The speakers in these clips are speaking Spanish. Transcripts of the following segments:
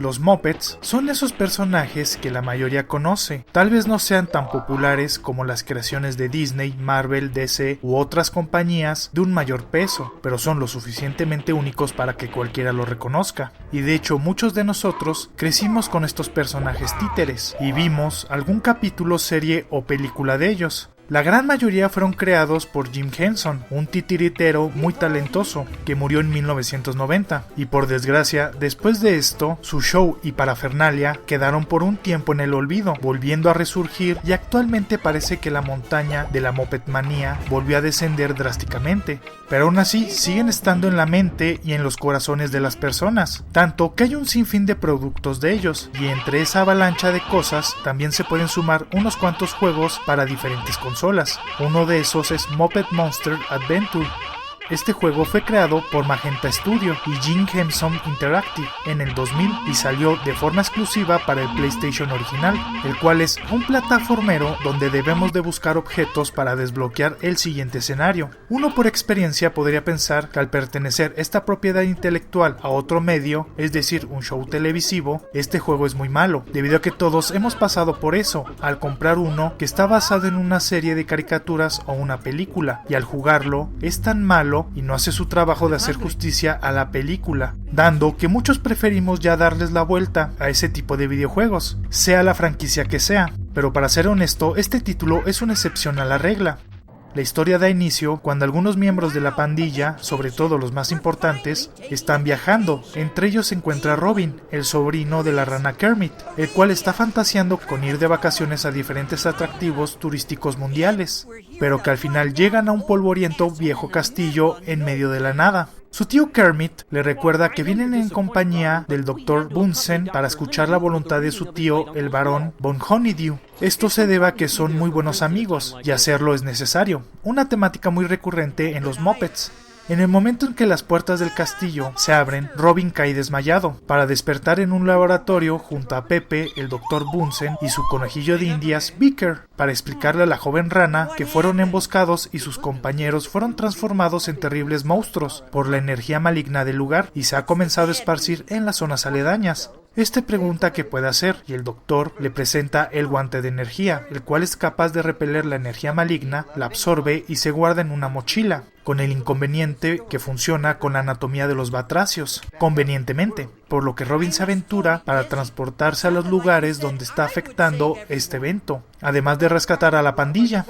Los Muppets son esos personajes que la mayoría conoce. Tal vez no sean tan populares como las creaciones de Disney, Marvel, DC u otras compañías de un mayor peso, pero son lo suficientemente únicos para que cualquiera los reconozca. Y de hecho muchos de nosotros crecimos con estos personajes títeres y vimos algún capítulo, serie o película de ellos. La gran mayoría fueron creados por Jim Henson, un titiritero muy talentoso que murió en 1990, y por desgracia, después de esto, su show y parafernalia quedaron por un tiempo en el olvido, volviendo a resurgir, y actualmente parece que la montaña de la Muppetmanía volvió a descender drásticamente, pero aún así siguen estando en la mente y en los corazones de las personas, tanto que hay un sinfín de productos de ellos, y entre esa avalancha de cosas también se pueden sumar unos cuantos juegos para diferentes consolas. Uno de esos es Muppet Monster Adventure. Este juego fue creado por Magenta Studio y Jim Henson Interactive en el 2000 y salió de forma exclusiva para el PlayStation original, el cual es un plataformero donde debemos de buscar objetos para desbloquear el siguiente escenario. Uno por experiencia podría pensar que al pertenecer esta propiedad intelectual a otro medio, es decir, un show televisivo, este juego es muy malo, debido a que todos hemos pasado por eso, al comprar uno que está basado en una serie de caricaturas o una película, y al jugarlo es tan malo y no hace su trabajo de hacer justicia a la película, dando que muchos preferimos ya darles la vuelta a ese tipo de videojuegos, sea la franquicia que sea. Pero para ser honesto, este título es una excepción a la regla. La historia da inicio cuando algunos miembros de la pandilla, sobre todo los más importantes, están viajando. Entre ellos se encuentra Robin, el sobrino de la rana Kermit, el cual está fantaseando con ir de vacaciones a diferentes atractivos turísticos mundiales, pero que al final llegan a un polvoriento viejo castillo en medio de la nada. Su tío Kermit le recuerda que vienen en compañía del Dr. Bunsen para escuchar la voluntad de su tío, el barón Von Honeydew. Esto se debe a que son muy buenos amigos, y hacerlo es necesario, una temática muy recurrente en los Muppets. En el momento en que las puertas del castillo se abren, Robin cae desmayado, para despertar en un laboratorio junto a Pepe, el Dr. Bunsen y su conejillo de indias, Beaker, para explicarle a la joven rana que fueron emboscados y sus compañeros fueron transformados en terribles monstruos por la energía maligna del lugar y se ha comenzado a esparcir en las zonas aledañas. Este pregunta qué puede hacer y el doctor le presenta el guante de energía, el cual es capaz de repeler la energía maligna, la absorbe y se guarda en una mochila, con el inconveniente que funciona con la anatomía de los batracios, convenientemente, por lo que Robin se aventura para transportarse a los lugares donde está afectando este evento, además de rescatar a la pandilla.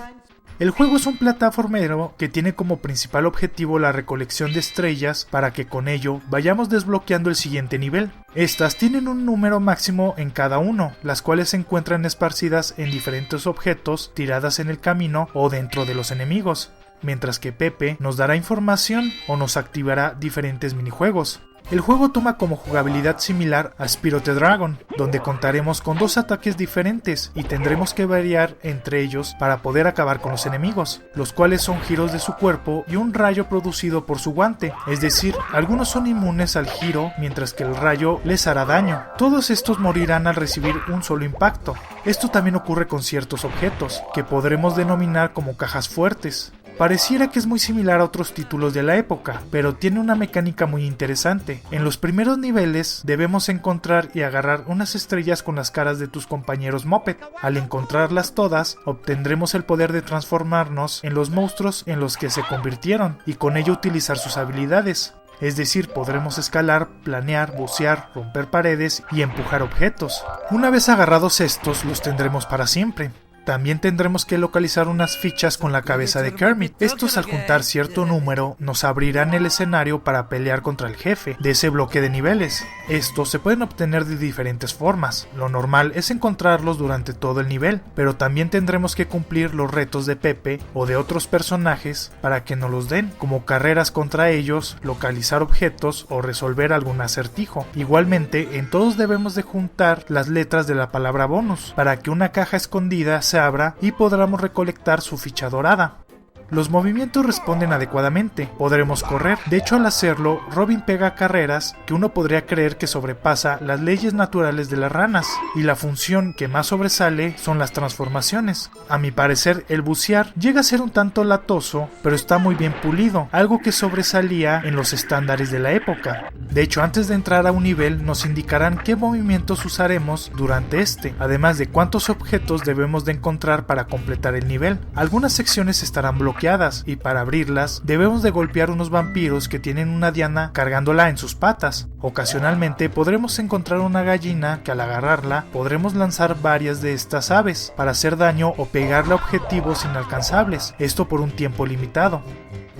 El juego es un plataformero que tiene como principal objetivo la recolección de estrellas para que con ello vayamos desbloqueando el siguiente nivel. Estas tienen un número máximo en cada uno, las cuales se encuentran esparcidas en diferentes objetos tiradas en el camino o dentro de los enemigos, mientras que Pepe nos dará información o nos activará diferentes minijuegos. El juego toma como jugabilidad similar a Spyro the Dragon, donde contaremos con 2 ataques diferentes y tendremos que variar entre ellos para poder acabar con los enemigos, los cuales son giros de su cuerpo y un rayo producido por su guante, es decir, algunos son inmunes al giro mientras que el rayo les hará daño. Todos estos morirán al recibir un solo impacto. Esto también ocurre con ciertos objetos, que podremos denominar como cajas fuertes. Pareciera que es muy similar a otros títulos de la época, pero tiene una mecánica muy interesante. En los primeros niveles debemos encontrar y agarrar unas estrellas con las caras de tus compañeros Muppet. Al encontrarlas todas, obtendremos el poder de transformarnos en los monstruos en los que se convirtieron y con ello utilizar sus habilidades. Es decir, podremos escalar, planear, bucear, romper paredes y empujar objetos. Una vez agarrados estos, los tendremos para siempre. También tendremos que localizar unas fichas con la cabeza de Kermit. Estos, al juntar cierto número, nos abrirán el escenario para pelear contra el jefe de ese bloque de niveles. Estos se pueden obtener de diferentes formas. Lo normal es encontrarlos durante todo el nivel, pero también tendremos que cumplir los retos de Pepe o de otros personajes para que nos los den, como carreras contra ellos, localizar objetos o resolver algún acertijo. Igualmente, en todos debemos de juntar las letras de la palabra bonus para que una caja escondida se abra y podremos recolectar su ficha dorada. Los movimientos responden adecuadamente, podremos correr. De hecho, al hacerlo, Robin pega carreras que uno podría creer que sobrepasa las leyes naturales de las ranas, y la función que más sobresale son las transformaciones. A mi parecer, el bucear llega a ser un tanto latoso, pero está muy bien pulido, algo que sobresalía en los estándares de la época. De hecho, antes de entrar a un nivel nos indicarán qué movimientos usaremos durante este, además de cuántos objetos debemos de encontrar para completar el nivel. Algunas secciones estarán bloqueadas y para abrirlas debemos de golpear unos vampiros que tienen una diana cargándola en sus patas. Ocasionalmente podremos encontrar una gallina que al agarrarla podremos lanzar varias de estas aves para hacer daño o pegarle a objetivos inalcanzables, esto por un tiempo limitado.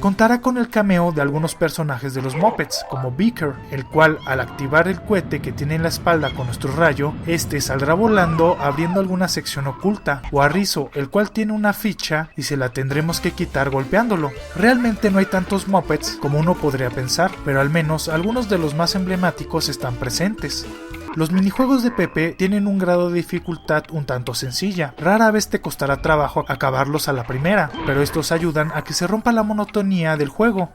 Contará con el cameo de algunos personajes de los Muppets, como Beaker, el cual al activar el cohete que tiene en la espalda con nuestro rayo, este saldrá volando abriendo alguna sección oculta, o a Rizzo, el cual tiene una ficha y se la tendremos que quitar golpeándolo. Realmente no hay tantos Muppets como uno podría pensar, pero al menos algunos de los más emblemáticos están presentes. Los minijuegos de Pepe tienen un grado de dificultad un tanto sencilla, rara vez te costará trabajo acabarlos a la primera, pero estos ayudan a que se rompa la monotonía del juego.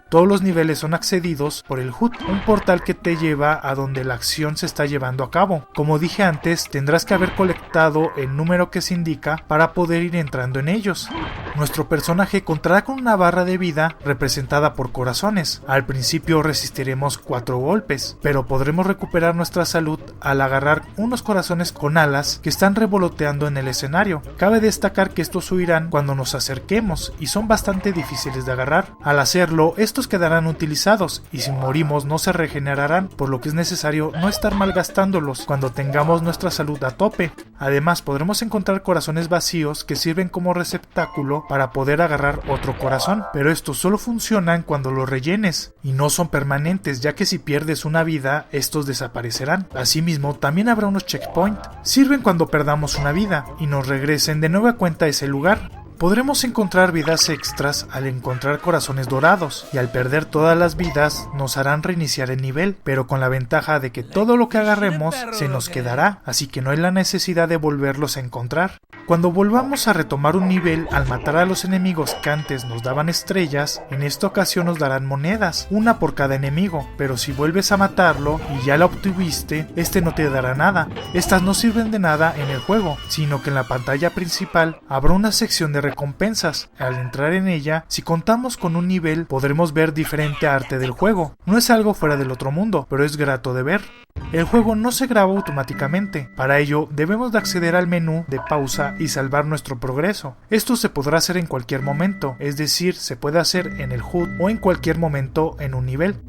Todos los niveles son accedidos por el HUD, un portal que te lleva a donde la acción se está llevando a cabo. Como dije antes, tendrás que haber colectado el número que se indica para poder ir entrando en ellos. Nuestro personaje contará con una barra de vida representada por corazones. Al principio resistiremos 4 golpes, pero podremos recuperar nuestra salud al agarrar unos corazones con alas que están revoloteando en el escenario. Cabe destacar que estos huirán cuando nos acerquemos y son bastante difíciles de agarrar. Al hacerlo, estos quedarán utilizados y si morimos no se regenerarán, por lo que es necesario no estar malgastándolos cuando tengamos nuestra salud a tope. Además, podremos encontrar corazones vacíos que sirven como receptáculo para poder agarrar otro corazón, pero estos solo funcionan cuando los rellenes y no son permanentes, ya que si pierdes una vida, estos desaparecerán. Asimismo, también habrá unos checkpoints. Sirven cuando perdamos una vida y nos regresen de nueva cuenta a ese lugar. Podremos encontrar vidas extras al encontrar corazones dorados, y al perder todas las vidas nos harán reiniciar el nivel, pero con la ventaja de que todo lo que agarremos se nos quedará, así que no hay la necesidad de volverlos a encontrar. Cuando volvamos a retomar un nivel al matar a los enemigos que antes nos daban estrellas, en esta ocasión nos darán monedas, una por cada enemigo, pero si vuelves a matarlo y ya la obtuviste, este no te dará nada. Estas no sirven de nada en el juego, sino que en la pantalla principal habrá una sección de recompensas. Al entrar en ella, si contamos con un nivel, podremos ver diferente arte del juego. No es algo fuera del otro mundo, pero es grato de ver. El juego no se graba automáticamente, para ello debemos de acceder al menú de pausa y salvar nuestro progreso. Esto se podrá hacer en cualquier momento, es decir, se puede hacer en el HUD o en cualquier momento en un nivel.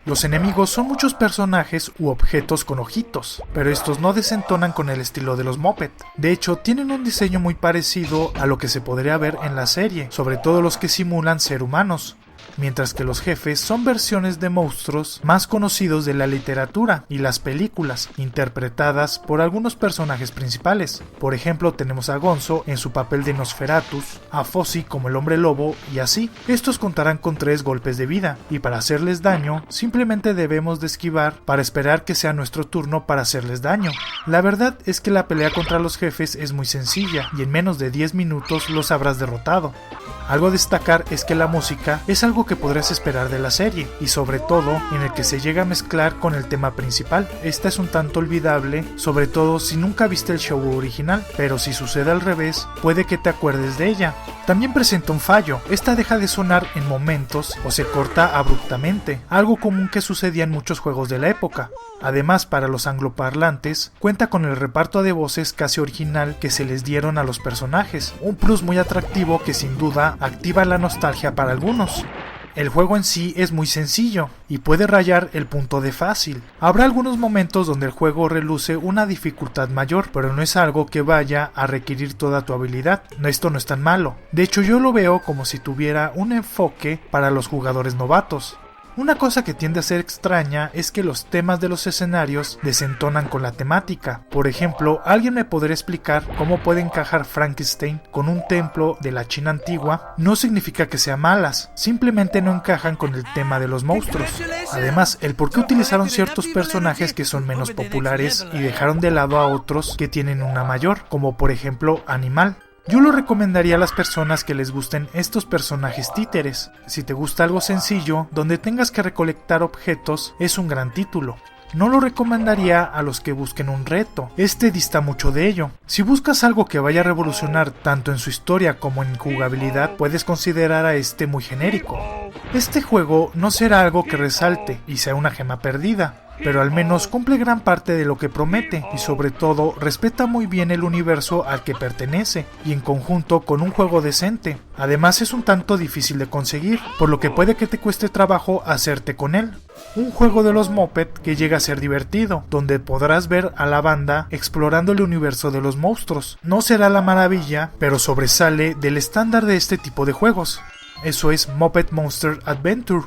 Los enemigos son muchos personajes u objetos con ojitos, pero estos no desentonan con el estilo de los Muppet. De hecho, tienen un diseño muy parecido a lo que se podría ver en la serie, sobre todo los que simulan ser humanos. Mientras que los jefes son versiones de monstruos más conocidos de la literatura y las películas, interpretadas por algunos personajes principales. Por ejemplo, tenemos a Gonzo en su papel de Nosferatus, a Fozzie como el hombre lobo y así. Estos contarán con 3 golpes de vida, y para hacerles daño, simplemente debemos de esquivar para esperar que sea nuestro turno para hacerles daño. La verdad es que la pelea contra los jefes es muy sencilla, y en menos de 10 minutos los habrás derrotado. Algo a destacar es que la música es algo que podrás esperar de la serie, y sobre todo en el que se llega a mezclar con el tema principal. Esta es un tanto olvidable, sobre todo si nunca viste el show original, pero si sucede al revés, puede que te acuerdes de ella. También presenta un fallo, esta deja de sonar en momentos o se corta abruptamente, algo común que sucedía en muchos juegos de la época. Además, para los angloparlantes, cuenta con el reparto de voces casi original que se les dieron a los personajes, un plus muy atractivo que sin duda activa la nostalgia para algunos. El juego en sí es muy sencillo y puede rayar el punto de fácil. Habrá algunos momentos donde el juego reluce una dificultad mayor, pero no es algo que vaya a requerir toda tu habilidad. Esto no es tan malo. De hecho, yo lo veo como si tuviera un enfoque para los jugadores novatos. Una cosa que tiende a ser extraña es que los temas de los escenarios desentonan con la temática. Por ejemplo, ¿alguien me podría explicar cómo puede encajar Frankenstein con un templo de la China antigua? No significa que sean malas, simplemente no encajan con el tema de los monstruos. Además, el por qué utilizaron ciertos personajes que son menos populares y dejaron de lado a otros que tienen una mayor, como por ejemplo Animal. Yo lo recomendaría a las personas que les gusten estos personajes títeres. Si te gusta algo sencillo, donde tengas que recolectar objetos, es un gran título. No lo recomendaría a los que busquen un reto, este dista mucho de ello. Si buscas algo que vaya a revolucionar tanto en su historia como en jugabilidad, puedes considerar a este muy genérico. Este juego no será algo que resalte y sea una gema perdida, pero al menos cumple gran parte de lo que promete y sobre todo respeta muy bien el universo al que pertenece y en conjunto con un juego decente. Además es un tanto difícil de conseguir, por lo que puede que te cueste trabajo hacerte con él. Un juego de los Muppet que llega a ser divertido, donde podrás ver a la banda explorando el universo de los monstruos. No será la maravilla, pero sobresale del estándar de este tipo de juegos. Eso es Muppet Monster Adventure.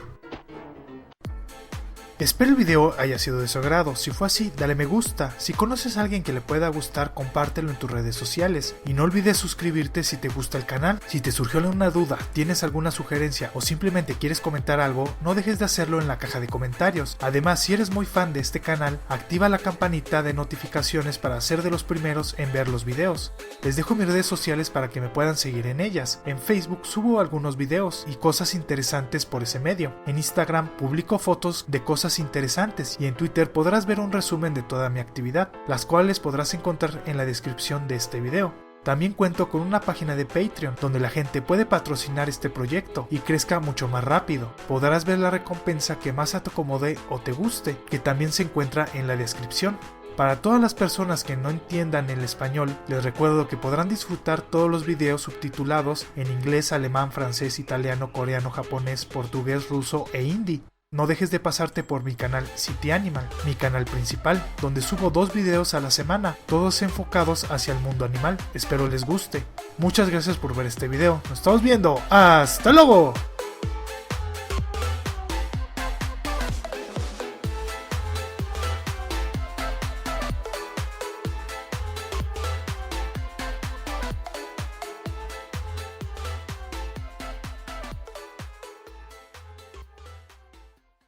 Espero el video haya sido de su agrado. Si fue así, dale me gusta. Si conoces a alguien que le pueda gustar, compártelo en tus redes sociales. Y no olvides suscribirte si te gusta el canal. Si te surgió alguna duda, tienes alguna sugerencia o simplemente quieres comentar algo, no dejes de hacerlo en la caja de comentarios. Además, si eres muy fan de este canal, activa la campanita de notificaciones para ser de los primeros en ver los videos. Les dejo mis redes sociales para que me puedan seguir en ellas. En Facebook subo algunos videos y cosas interesantes por ese medio. En Instagram publico fotos de cosas interesantes y en Twitter podrás ver un resumen de toda mi actividad, las cuales podrás encontrar en la descripción de este video. También cuento con una página de Patreon donde la gente puede patrocinar este proyecto y crezca mucho más rápido. Podrás ver la recompensa que más te acomode o te guste, que también se encuentra en la descripción. Para todas las personas que no entiendan el español, les recuerdo que podrán disfrutar todos los videos subtitulados en inglés, alemán, francés, italiano, coreano, japonés, portugués, ruso e hindi. No dejes de pasarte por mi canal City Animal, mi canal principal, donde subo 2 videos a la semana, todos enfocados hacia el mundo animal. Espero les guste. Muchas gracias por ver este video. Nos estamos viendo. ¡Hasta luego!